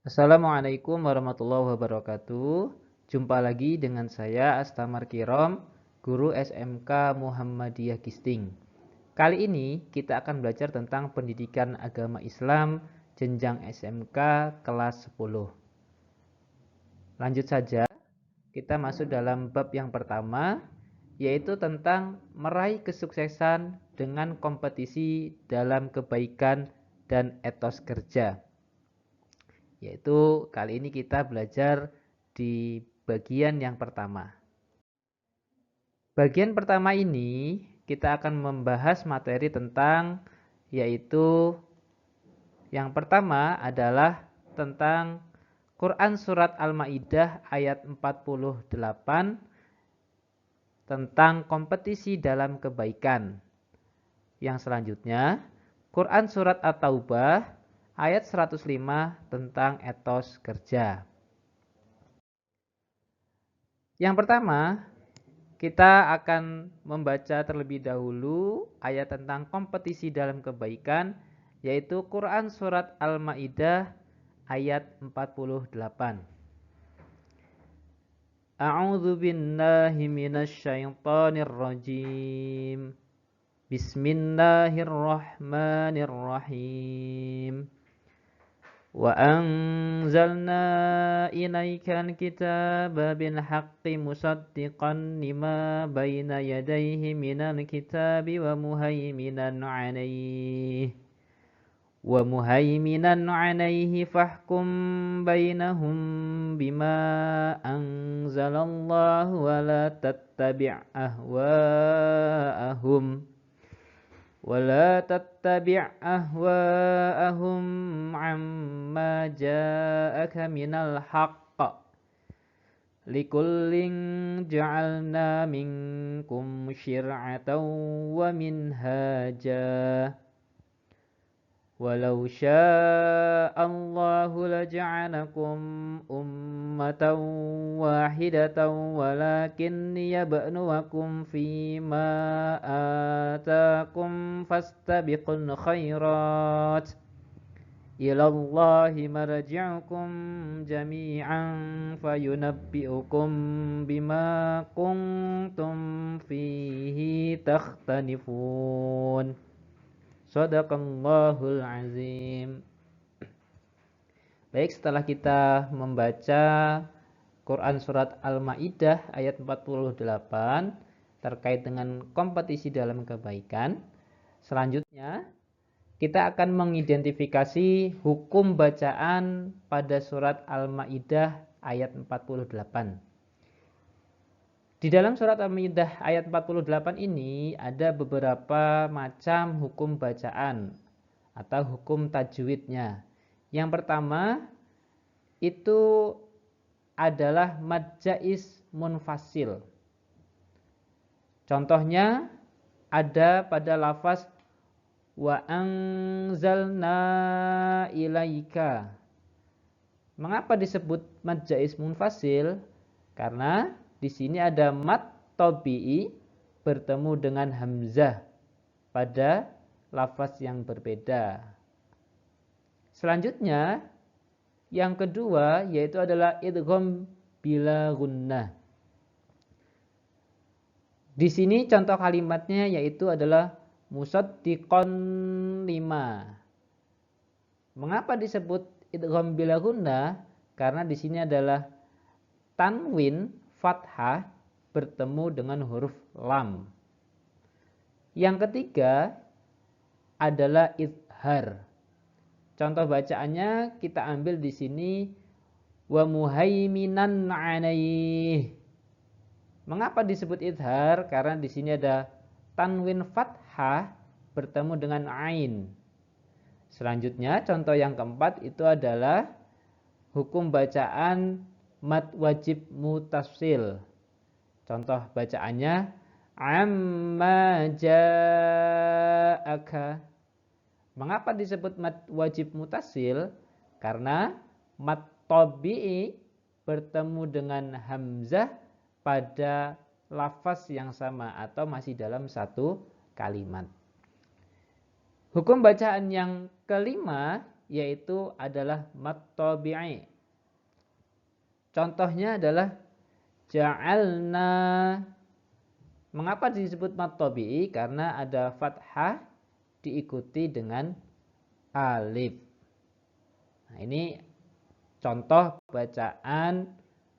Assalamualaikum warahmatullahi wabarakatuh. Jumpa lagi dengan saya Astamar Kirom, guru SMK Muhammadiyah Gisting. Kali ini kita akan belajar tentang pendidikan agama Islam jenjang SMK kelas 10. Lanjut saja, kita masuk dalam bab yang pertama, yaitu tentang meraih kesuksesan dengan kompetisi dalam kebaikan dan etos kerja. Yaitu kali ini kita belajar di bagian yang pertama. Bagian pertama ini kita akan membahas materi tentang, yaitu yang pertama adalah tentang Quran Surat Al-Ma'idah ayat 48 tentang kompetisi dalam kebaikan. Yang selanjutnya Quran Surat At-Taubah ayat 105 tentang etos kerja. Yang pertama, kita akan membaca terlebih dahulu ayat tentang kompetisi dalam kebaikan, yaitu Quran Surat Al-Ma'idah ayat 48. A'udzu billahi minasyaitonir rajim. Bismillahirrahmanirrahim. وَأَنزَلْنَا إِلَيْكَ الْكِتَابَ بِالْحَقِّ مُصَدِّقًا لِمَا بَيْنَ يَدَيْهِ مِنَ الْكِتَابِ وَمُهَيْمِنًا عَلَيْهِ فَاحْكُم بَيْنَهُم بِمَا أَنزَلَ اللَّهُ ولا تتبع أهواءهم عما جاءك من الحق لكل جعلنا منكم شرعة ومنهاجا ولو شاء الله لجعلكم أمة واحدة ولكن ليبلوكم فيما آتاكم فاستبقوا الخيرات إلى الله مرجعكم جميعا فينبئكم بما كنتم فيه تختلفون. Shadaqallahul azim. Baik, setelah kita membaca Quran Surat Al-Ma'idah ayat 48 terkait dengan kompetisi dalam kebaikan, selanjutnya kita akan mengidentifikasi hukum bacaan pada Surat Al-Ma'idah ayat 48. Di dalam surat Al-Ma'idah ayat 48 ini ada beberapa macam hukum bacaan atau hukum tajwidnya. Yang pertama itu adalah mad jaiz munfasil. Contohnya ada pada lafaz wa anzalna ilaika. Mengapa disebut mad jaiz munfasil? Karena di sini ada mad tabi'i bertemu dengan hamzah pada lafaz yang berbeda. Selanjutnya, yang kedua yaitu adalah idgham bila gunnah. Di sini contoh kalimatnya yaitu adalah musaddiqan lima. Mengapa disebut idgham bila gunnah? Karena di sini adalah tanwin fathah bertemu dengan huruf lam. Yang ketiga adalah idhar. Contoh bacaannya kita ambil di sini wa muhaiminan alaih. Mengapa disebut idhar? Karena di sini ada tanwin fathah bertemu dengan ain. Selanjutnya contoh yang keempat itu adalah hukum bacaan mad wajib mutasil. Contoh bacaannya amma ja'aka. Mengapa disebut mad wajib mutasil? Karena mad tabi'i bertemu dengan hamzah pada lafaz yang sama atau masih dalam satu kalimat. Hukum bacaan yang kelima yaitu adalah mad tabi'i. Contohnya adalah ja'alna. Mengapa disebut mad tabi'i? Karena ada fathah diikuti dengan alif. Nah, ini contoh bacaan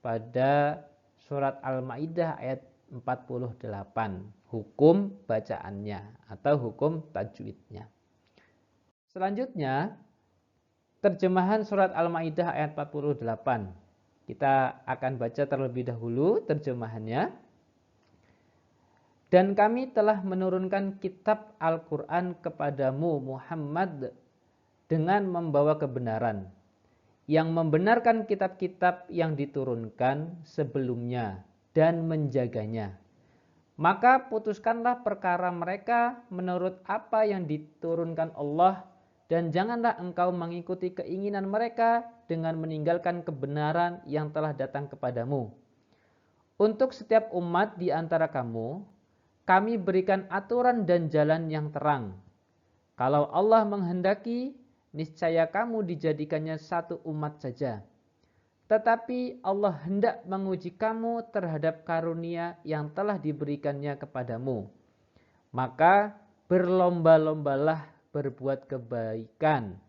pada surat Al-Maidah ayat 48. Hukum bacaannya atau hukum tajwidnya. Selanjutnya, terjemahan surat Al-Maidah ayat 48. Kita akan baca terlebih dahulu terjemahannya. Dan kami telah menurunkan kitab Al-Quran kepadamu Muhammad dengan membawa kebenaran, yang membenarkan kitab-kitab yang diturunkan sebelumnya dan menjaganya. Maka putuskanlah perkara mereka menurut apa yang diturunkan Allah, dan janganlah engkau mengikuti keinginan mereka dengan meninggalkan kebenaran yang telah datang kepadamu. Untuk setiap umat di antara kamu, kami berikan aturan dan jalan yang terang. Kalau Allah menghendaki, niscaya kamu dijadikannya satu umat saja. Tetapi Allah hendak menguji kamu terhadap karunia yang telah diberikannya kepadamu. Maka berlomba-lombalah berbuat kebaikan.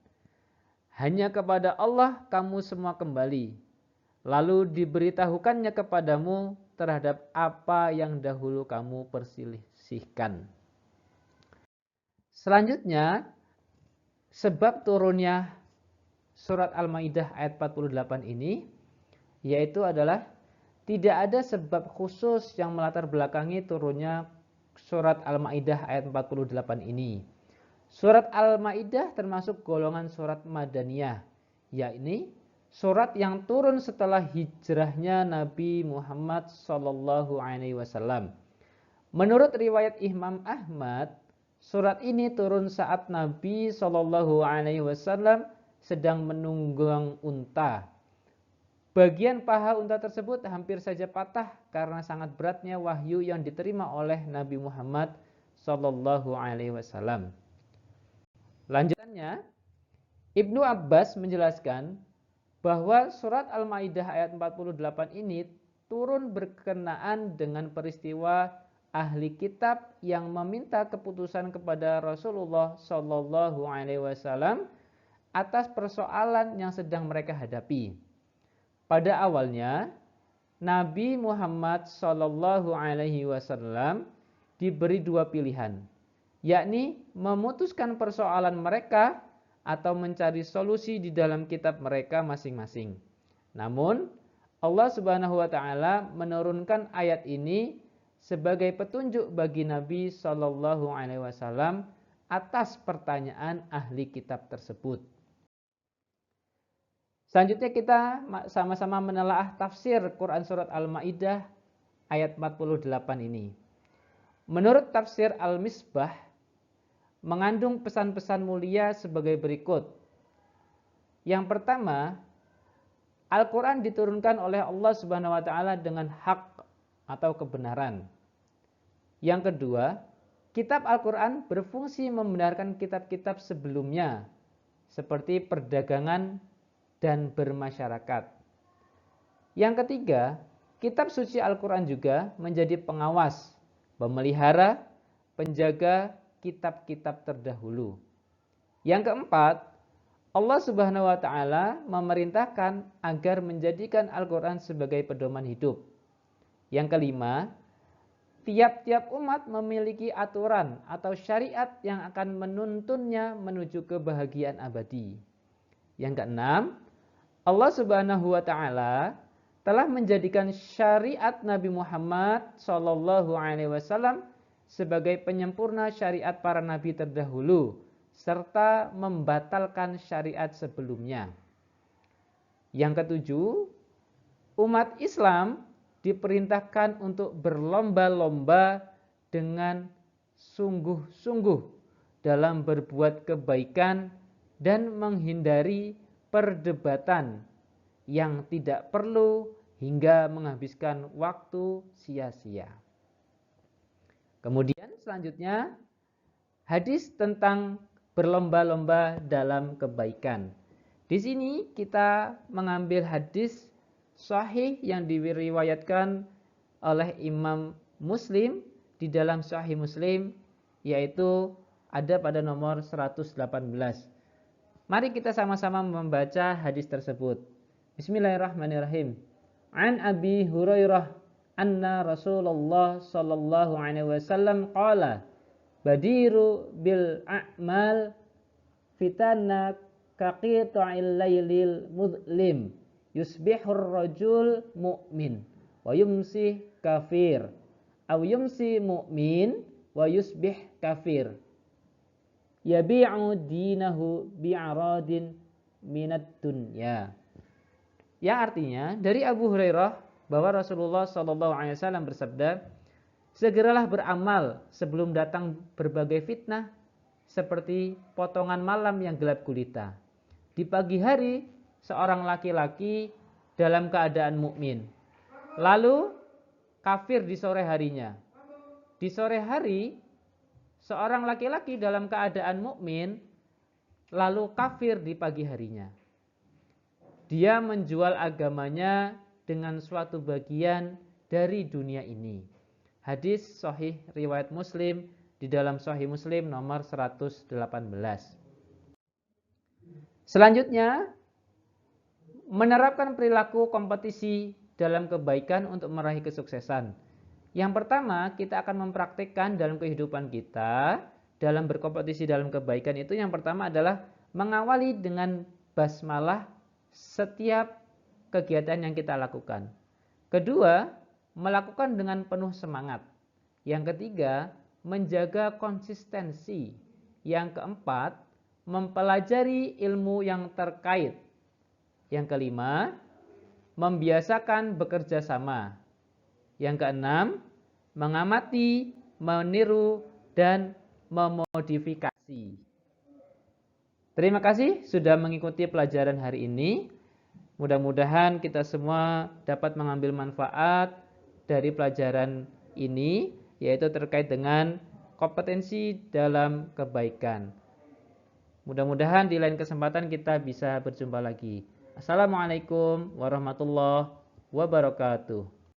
Hanya kepada Allah kamu semua kembali. Lalu diberitahukannya kepadamu terhadap apa yang dahulu kamu perselisihkan. Selanjutnya, sebab turunnya surat Al-Maidah ayat 48 ini, yaitu adalah tidak ada sebab khusus yang melatar belakangi turunnya surat Al-Maidah ayat 48 ini. Surat Al-Maidah termasuk golongan surat Madaniyah, yakni surat yang turun setelah hijrahnya Nabi Muhammad SAW. Menurut riwayat Imam Ahmad, surat ini turun saat Nabi SAW sedang menunggang unta. Bagian paha unta tersebut hampir saja patah karena sangat beratnya wahyu yang diterima oleh Nabi Muhammad SAW. Lanjutannya, Ibnu Abbas menjelaskan bahwa surat Al-Maidah ayat 48 ini turun berkenaan dengan peristiwa ahli kitab yang meminta keputusan kepada Rasulullah SAW atas persoalan yang sedang mereka hadapi. Pada awalnya, Nabi Muhammad SAW diberi dua pilihan, yakni memutuskan persoalan mereka atau mencari solusi di dalam kitab mereka masing-masing. Namun, Allah Subhanahu wa taala menurunkan ayat ini sebagai petunjuk bagi Nabi SAW atas pertanyaan ahli kitab tersebut. Selanjutnya kita sama-sama menelaah tafsir Quran surat Al-Maidah ayat 48 ini. Menurut tafsir Al-Misbah, mengandung pesan-pesan mulia sebagai berikut. Yang pertama, Al-Quran diturunkan oleh Allah Subhanahu wa taala dengan hak atau kebenaran. Yang kedua, kitab Al-Quran berfungsi membenarkan kitab-kitab sebelumnya, seperti perdagangan dan bermasyarakat. Yang ketiga, kitab suci Al-Quran juga menjadi pengawas, pemelihara, penjaga kitab-kitab terdahulu. Yang keempat, Allah Subhanahu wa taala memerintahkan agar menjadikan Al-Quran sebagai pedoman hidup. Yang kelima, tiap-tiap umat memiliki aturan atau syariat yang akan menuntunnya menuju kebahagiaan abadi. Yang keenam, Allah Subhanahu wa taala telah menjadikan syariat Nabi Muhammad SAW sebagai penyempurna syariat para nabi terdahulu serta membatalkan syariat sebelumnya. Yang ketujuh, umat Islam diperintahkan untuk berlomba-lomba dengan sungguh-sungguh dalam berbuat kebaikan dan menghindari perdebatan yang tidak perlu hingga menghabiskan waktu sia-sia. Kemudian selanjutnya, hadis tentang berlomba-lomba dalam kebaikan. Di sini kita mengambil hadis sahih yang diriwayatkan oleh Imam Muslim di dalam Sahih Muslim, yaitu ada pada nomor 118. Mari kita sama-sama membaca hadis tersebut. Bismillahirrahmanirrahim. An Abi Hurairah anna Rasulullah sallallahu alaihi wasallam qala badiru bil a'mal fitana kaqita'il laylil mudlim yusbihur rajul mu'min wa yumsi kafir aw yumsi mu'min wa yusbih kafir yabi'u dinahu bi'aradin minad dunya. Ya, artinya dari Abu Hurairah bahwa Rasulullah SAW bersabda, segeralah beramal sebelum datang berbagai fitnah seperti potongan malam yang gelap gulita. Di pagi hari seorang laki-laki dalam keadaan mukmin, lalu kafir di sore harinya. Di sore hari seorang laki-laki dalam keadaan mukmin, lalu kafir di pagi harinya. Dia menjual agamanya dengan suatu bagian dari dunia ini. Hadis sahih riwayat Muslim di dalam Sahih Muslim nomor 118. Selanjutnya, menerapkan perilaku kompetisi dalam kebaikan untuk meraih kesuksesan. Yang pertama, kita akan mempraktikkan dalam kehidupan kita, dalam berkompetisi dalam kebaikan itu yang pertama adalah mengawali dengan basmalah setiap kegiatan yang kita lakukan. Kedua, melakukan dengan penuh semangat. Yang ketiga, menjaga konsistensi. Yang keempat, mempelajari ilmu yang terkait. Yang kelima, membiasakan bekerja sama. Yang keenam, mengamati, meniru, dan memodifikasi. Terima kasih sudah mengikuti pelajaran hari ini. Mudah-mudahan kita semua dapat mengambil manfaat dari pelajaran ini, yaitu terkait dengan kompetensi dalam kebaikan. Mudah-mudahan di lain kesempatan kita bisa berjumpa lagi. Assalamualaikum warahmatullahi wabarakatuh.